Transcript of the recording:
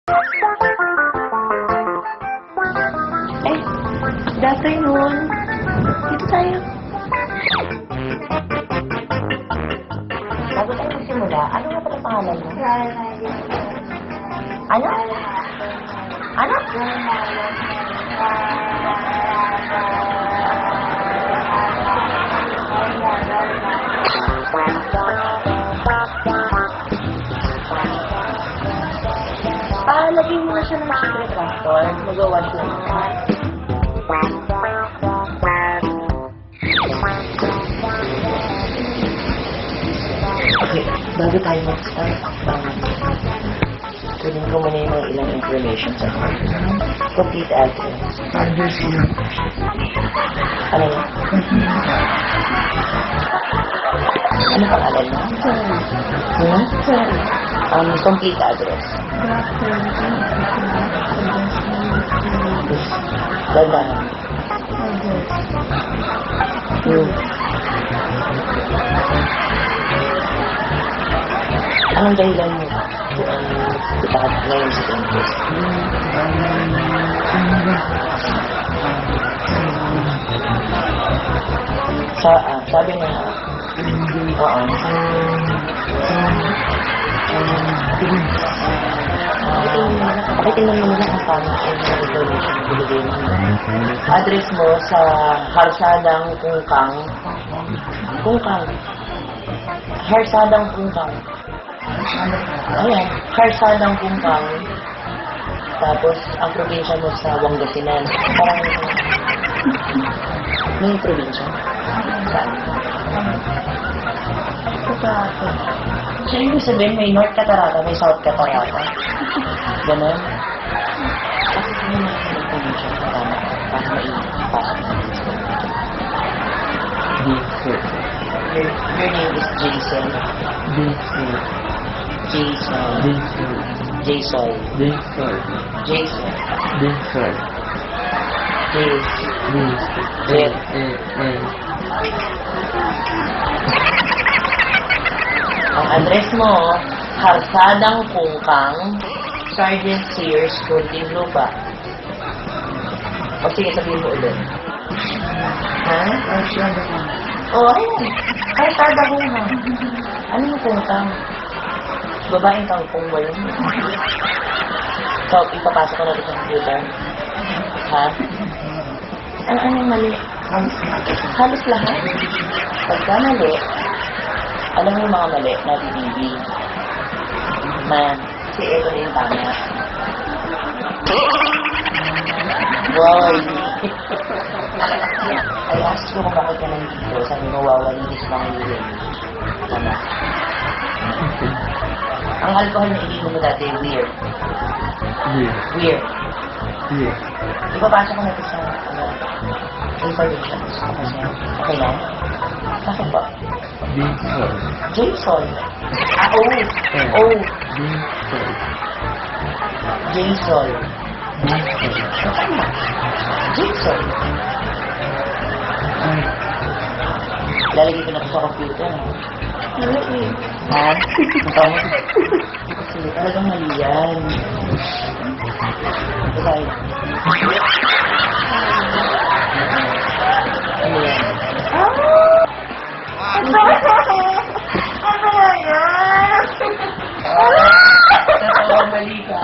Eh, good afternoon. Dito tayo. Bago tayo magsimula, ano nga pala pangalan mo? Ano? Ano? Lagyan mo na siya ng secret tractor. Mag-wash lang. Okay, bago tayo mag-start, kunin ko muna yung mga ilang information sa akin. Complete address. Address yun. Ano yun? Ano pangalan mo? Complete address. Dandahan. Anong dahilan mo kung itakat ngayon sa campus? Sabi na, pakitingnan mo na kung paano ang information na binigay mo. Address mo sa Harsadang Kungkang. Harsadang Kungkang. Ayan, Harsadang Kungkang. Tapos, ang probinsya mo sa Pangasinan. Parang, may probinsya? Saan? Catarata. So, ibig sabihin, may North Catarata, may South Catarata. Ganon. Kasi kung may probinsya, para maipasok na dito. Your name is Jason. Jason. Ang address mo, Harsadang Kungkang, Sergeant Sears, Muntinlupa. O sige, sabihin mo ulit. Ha? Ayan. Harsadang Kungkang. Ano mo Kungkang? Babaeng kangkong ba yun? So, ipapasok ko natin sa computer. Ha? Anong mali? Halos lahat. Pagka mali, alam mo yung mga mali na BBB. Si ito na yung tama. Wow! I asked ko kung bakit ka nandito. Sabi mo, wawalinis lang yung tama. Ang alcohol na ininom mo dati, weird. Ipapasok ko natin sa informations. Okay na? Bakit ba? Jason. Jason. Jason. Lalagay ko na ito sa computer. Ha? Tama? Kasi talagang mali yan. Bakit? Ano yan? Ano yan? Totoo, mali ka.